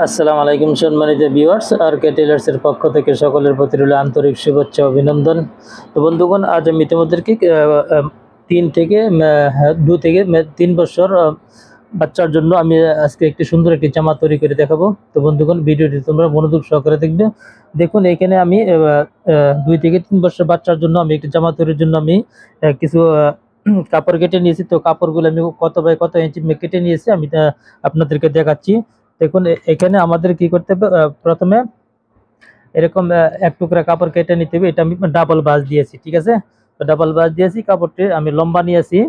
আসসালামু আলাইকুম সম্মানিত ভিউয়ার্স, আর কে টেলার্সের পক্ষ থেকে সকলের প্রতি রইল আন্তরিক শুভেচ্ছা অভিনন্দন। তো বন্ধুগণ, আজ আমি তোমাদেরকে 2 থেকে 3 বছর বাচ্চার জন্য আমি আজকে একটি সুন্দর একটি জামা তৈরি করে দেখাবো। তো বন্ধুগণ, ভিডিওটি তোমরা মনোযোগ সহকারে দেখবে। দেখুন, এখানে আমি 2 থেকে 3 বছর বাচ্চার জন্য আমি একটি জামা তৈরির জন্য আমি কিছু কাপড় কেটে নিয়েছি। তো কাপড়গুলো আমি কত বাই কত ইঞ্চি কেটে নিয়েছি আমি আপনাদেরকে দেখাচ্ছি। দেখুন, এখানে আমাদের কি করতে হবে, প্রথমে এরকম এক টুকরা কাপড় কেটে নিতে হবে। এটা আমি ডাবল ভাঁজ দিয়েছি, ঠিক আছে। তো ডাবল ভাঁজ দিয়েছি, কাপড়টি আমি লম্বা নিয়েছি,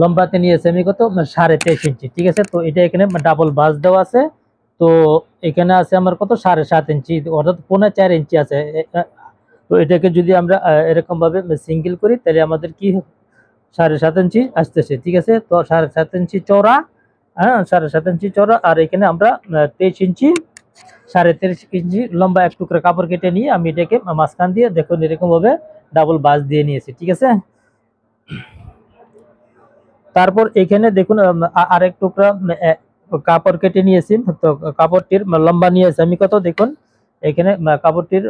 লম্বাতে নিয়েছি আমি কত 23.5 ইঞ্চি, ঠিক আছে। তো এটা এখানে ডাবল ভাঁজ দেওয়া আছে। তো এখানে আছে আমার কত 7.5 ইঞ্চি, অর্থাৎ 4.25 ইঞ্চি আছে। তো এটাকে যদি আমরা এরকম ভাবে সিঙ্গেল করি তাহলে আমাদের কি 7.5 ইঞ্চি আসতেছে, ঠিক আছে। তো 7.5 ইঞ্চি চওড়া, হ্যাঁ 7.5 ইঞ্চি চওড়া, আর এখানে আমরা 23 ইঞ্চি 23.5 ইঞ্চি লম্বা এক টুকরা কাপড় কেটে নিয়ে আমি এটাকে মাঝখান দিয়ে দেখুন এরকম ভাবে ডাবল ভাঁজ দিয়ে নিয়েছি, ঠিক আছে। তারপর এখানে দেখুন আরেক টুকরা কাপড় কেটে নিয়েছি। তো কাপড়টির লম্বা নিয়েছি আমি কত, দেখুন এখানে কাপড়টির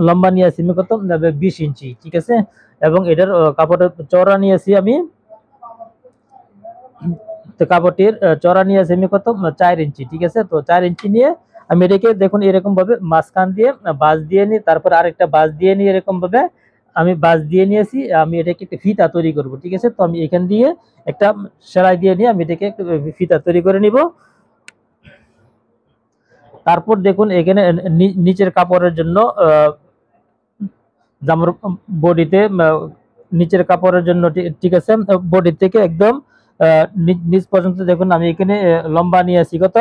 লম্বা নিয়েছি আমি কত 20 ইঞ্চি, ঠিক আছে। এবং এটার কাপড়ের চওড়া নিয়েছি আমি, তো কাপড়টির চওড়া নিয়েছি আমি কত 4 ইঞ্চি, ঠিক আছে। তো 4 ইঞ্চি নিয়ে আমি এটাকে দেখুন এরকম ভাবে মাঝখান দিয়ে ভাঁজ দিয়ে নিই, তারপর আরেকটা ভাঁজ দিয়ে নিই, এরকম ভাবে আমি ভাঁজ দিয়ে নিয়েছি। আমি এটাকে একটা ফিতা তৈরি করব, ঠিক আছে। তো আমি এখান দিয়ে একটা সেলাই দিয়ে নিয়ে আমি এটাকে একটা ফিতা তৈরি করে নিব। তারপর দেখুন এখানে নিচের কাপড়ের জন্য জামার বডিতে নিচের কাপড়ের জন্য, ঠিক আছে, বডি থেকে একদম নিচ পর্যন্ত দেখুন আমি এখানে লম্বা নিয়েছি কত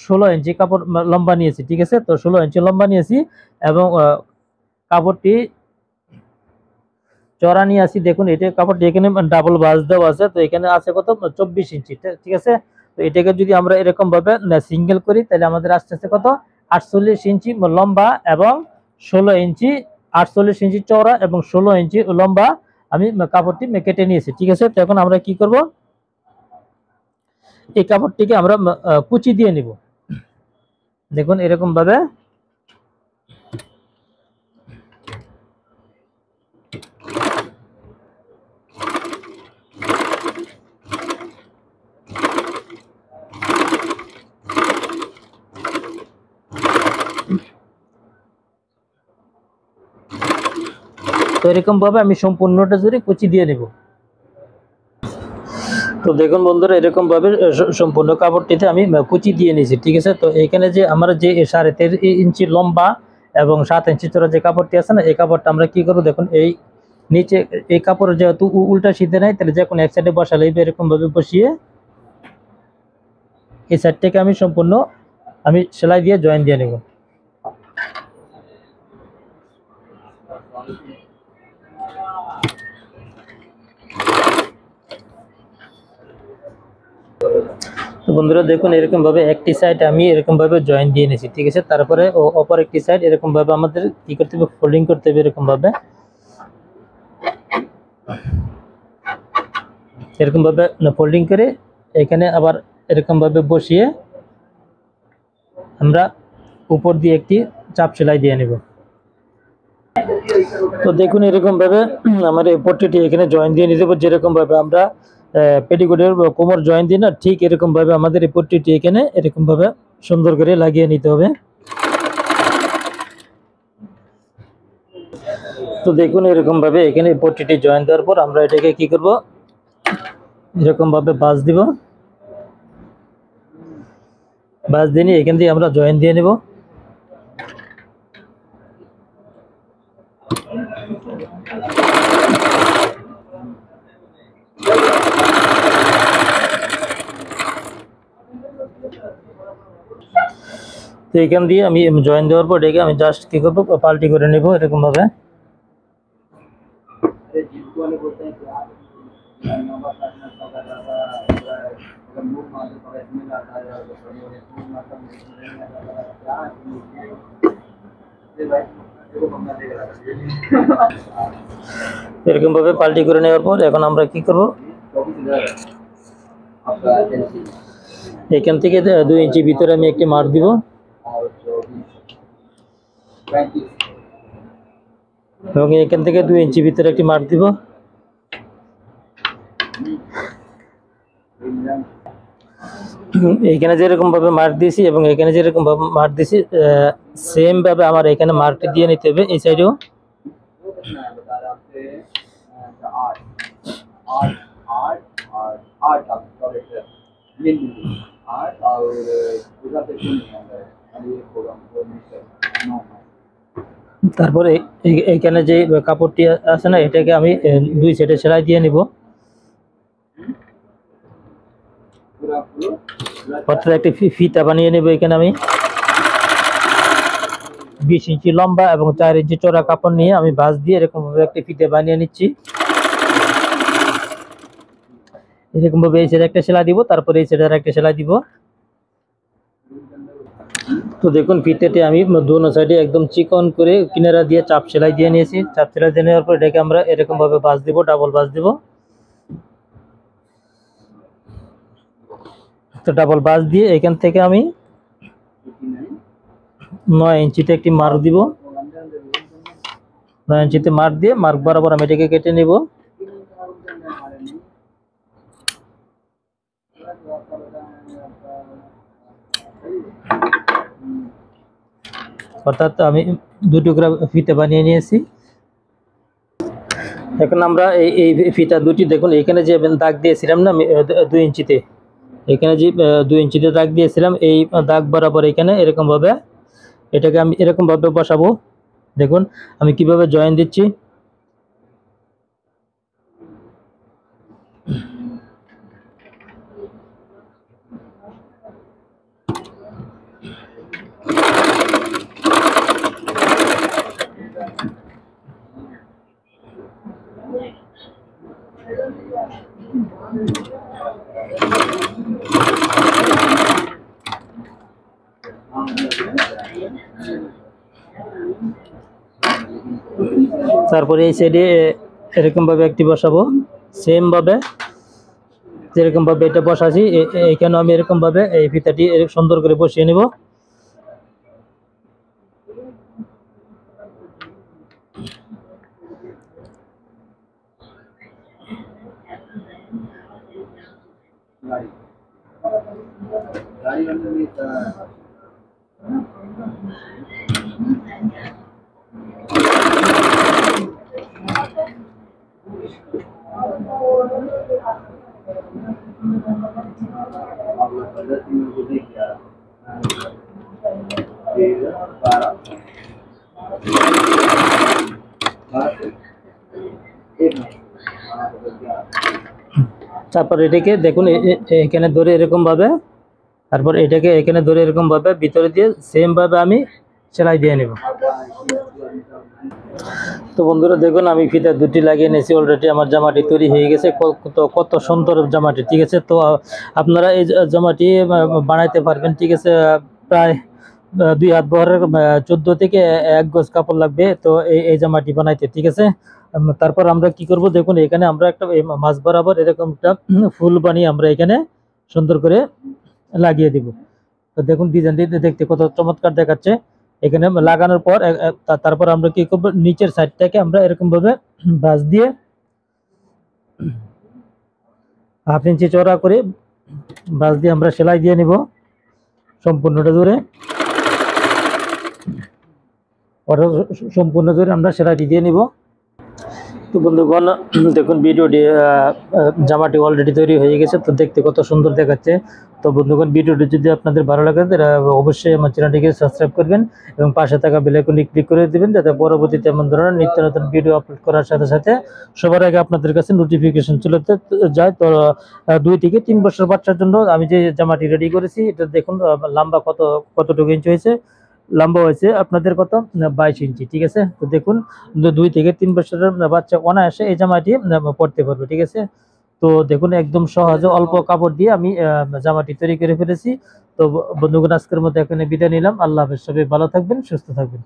16 ইঞ্চি কাপড় লম্বা নিয়েছি, ঠিক আছে। তো 16 ইঞ্চি লম্বা নিয়েছি এবং কাপড়টি চড়া নিয়ে আসি। দেখুন এটা কাপড়টি এখানে ডাবল ভাঁজ দেওয়া আছে। তো এখানে আছে কত 24 ইঞ্চি, ঠিক আছে। তো এটাকে যদি আমরা এরকম ভাবে সিঙ্গেল করি তাহলে আমাদের আসতে আছে কত 48 ইঞ্চি লম্বা এবং 16 ইঞ্চি, 48 ইঞ্চি চওড়া এবং 16 ইঞ্চি লম্বা আমি কাপড়টি কেটে নিয়েছি, ঠিক আছে। তো এখন আমরা কি করব, এই কাপড়টিকে আমরা কুচি দিয়ে নিব। দেখুন এরকম ভাবে তো এরকম ভাবে আমি সম্পূর্ণটা জুড়ে কুচি দিয়ে নেব। তো দেখুন বন্ধুরা, এরকম ভাবে সম্পূর্ণ কাপড়টিতে আমি কুচি দিয়ে নিয়েছি, ঠিক আছে। তো এখানে যে আমার যে 13.5 ইঞ্চি লম্বা এবং 7 ইঞ্চি চওড়া যে কাপড়টি আছে না, এই কাপড়টা আমরা কি করব, দেখুন এই নিচে এই কাপড় যেহেতু উল্টা সিধে নাই, তাহলে যে কোনো এক সাইডে বসালে এরকম ভাবে বসিয়ে এই সাইডটাকে আমি সম্পূর্ণ আমি সেলাই দিয়ে জয়েন দিয়ে নেব। তো বন্ধুরা দেখুন এরকম ভাবে একটি সাইড আমি এরকম ভাবে জয়েন দিয়ে নিয়েছি, ঠিক আছে। তারপরে অপর একটি সাইড এরকম ভাবে আমাদের কি করতে হবে, ফোল্ডিং করতে হবে এরকম ভাবে ফোল্ডিং করে এখানে আবার এরকম ভাবে বসিয়ে আমরা উপর দিয়ে একটি চাপ সেলাই দিয়ে নেব। তো দেখুন এরকম ভাবে আমার এই পট্টিটি এখানে জয়েন দিয়ে নিতে হবে, যেরকম ভাবে আমরা পেটিকোটের কোমর জয়েন দিই না, ঠিক এরকম ভাবে আমাদের এই পট্টিটি এখানে এরকম ভাবে সুন্দর করে লাগিয়ে নিতে হবে। তো দেখুন এরকম ভাবে এখানে পট্টিটি জয়েন দেওয়ার পর আমরা এটাকে কি করব, এরকম ভাবে ভাঁজ দিব, ভাঁজ দিয়ে নিয়ে এখান দিয়ে আমরা জয়েন দিয়ে নেব। তো এখান দিয়ে আমি জয়েন দেওয়ার পর এটাকে আমি জাস্ট কি করবো, পাল্টি করে নেব এরকম ভাবে। এরকম ভাবে পাল্টি করে নেওয়ার পর এখন আমরা কি করব, এখান থেকে 2 ইঞ্চি ভিতরে আমি একটি মার্ক দিব, এবং এখান থেকে 2 ইঞ্চি ভিতরে একটি মার্ক দিব। এখানে যেরকম ভাবে মার্ক দিয়েছি এবং এখানে যেরকম ভাবে মার্ক দিয়েছি সেম ভাবে আমার এখানে মার্কটি দিয়ে নিতে হবে এই সাইডেও। তারপরে এইখানে যে কাপড়টি আছে না, এটাকে আমি 2 সাইডে সেলাই দিয়ে নিব। অর্থাৎ একটি ফিতা বানিয়ে নেব। এখানে আমি 20 ইঞ্চি লম্বা এবং 4 ইঞ্চি চওড়া কাপড় নিয়ে আমি ভাঁজ দিয়ে এরকম ভাবে একটি ফিতা বানিয়ে নিচ্ছি। এরকম ভাবে এই সাইডে একটা সেলাই দিব, তারপরে এই সাইডে একটা সেলাই দিব। তো দেখুন ফিতাটি আমি দোনো সাইডে একদম চিকন করে কিনারা দিয়ে চাপ সেলাই দিয়ে নিয়েছি। চাপ সেলাই দিয়ে নেওয়ার পর এটাকে আমরা এরকম ভাবে ভাঁজ দিব, ডাবল ভাঁজ দিব। তো ডাবল ভাঁজ দিয়ে এখান থেকে আমি 9 ইঞ্চিতে একটি মার্ক দিব। 9 ইঞ্চিতে মার্ক দিয়ে মার্ক বরাবর আমি এটাকে কেটে নেব। অর্থাৎ আমি 2 টুকরা ফিতা বানিয়ে নিয়েছি। এখন আমরা এই ফিতা দুটি দেখুন, এখানে যে দাগ দিয়েছিলাম না 2 ইঞ্চিতে, এখানে যে 2 ইঞ্চিতে দাগ দিয়েছিলাম, এই দাগ বরাবর এখানে এরকম ভাবে এটাকে আমি এরকম ভাবে বসাবো। দেখুন আমি কিভাবে জয়েন দিচ্ছি। তারপরে এই সাইডে এরকম ভাবে একটি বসাবো, সেম ভাবে যেরকম ভাবে এটা বসাছি এখানে আমি এরকম ভাবে এই ফিতাটি সুন্দর করে বসিয়ে নেব। তারপর এটাকে দেখুন এখানে ধরে এরকম ভাবে, তারপর এটাকে এখানে ধরে এরকম ভাবে ভিতরে দিয়ে সেম ভাবে আমি সেলাই দিয়ে নেব। তো বন্ধুরা দেখুন আমি ফিতা দুটি লাগিয়ে নিয়েছি, অলরেডি আমার জামাটি তৈরি হয়ে গেছে। কত সুন্দর জামাটি, ঠিক আছে। তো আপনারা এই জামাটি বানাইতে পারবেন, ঠিক আছে। প্রায় 2 হাত বহরের 14 থেকে 1 গজ কাপড় লাগবে তো এই জামাটি বানাইতে, ঠিক আছে। তারপর আমরা কি করব, দেখুন এখানে আমরা একটা মাছ বরাবর এরকম একটা ফুল বানিয়ে আমরা এখানে সুন্দর করে লাগিয়ে দিব। তো দেখুন ডিজাইনটি দেখতে কত চমৎকার দেখাচ্ছে। এখানে লাগানোর পর তারপর আমরা কি করব, নিচের সাইডটাকে আমরা এরকম ভাবে ভাঁজ দিয়ে 1/2 ইঞ্চি চওড়া করে ভাঁজ দিয়ে আমরা সেলাই দিয়ে নিব সম্পূর্ণটা জুড়ে। সম্পূর্ণ জুড়ে আমরা সেলাইটি দিয়ে নিব। তো বন্ধুগণ দেখুন ভিডিওটি জামাটি অলরেডি তৈরি হয়ে গেছে, তো দেখতে কত সুন্দর দেখাচ্ছে। তো বন্ধুগণ ভিডিওটি যদি আপনাদের ভালো লাগে অবশ্যই আমার চ্যানেলটিকে সাবস্ক্রাইব করবেন এবং পাশে থাকা বেল আইকনে ক্লিক করে দিবেন, যাতে পরবর্তীতে এমন ধরনের নিত্য নতুন ভিডিও আপলোড করার সাথে সাথে সবার আগে আপনাদের কাছে নোটিফিকেশন চলে যায়। তো 2 থেকে 3 বছর বাচ্চার জন্য আমি যে জামাটি রেডি করেছি, এটা দেখুন লম্বা কতটুকু ইঞ্চি হয়েছে, লম্বা হয়েছে আপনাদের কত 22 ইঞ্চি, ঠিক আছে। তো দেখুন 2 থেকে 3 বছরের বাচ্চা অনায়াসে এই জামাটি পরতে পারবে, ঠিক আছে। তো দেখুন একদম সহজে অল্প কাপড় দিয়ে আমি জামাটি তৈরি করে ফেলেছি। তো বন্ধুগণ আজকের মতো এখানে বিদায় নিলাম। আল্লাহ হাফেজ, সবাই ভালো থাকবেন, সুস্থ থাকবেন।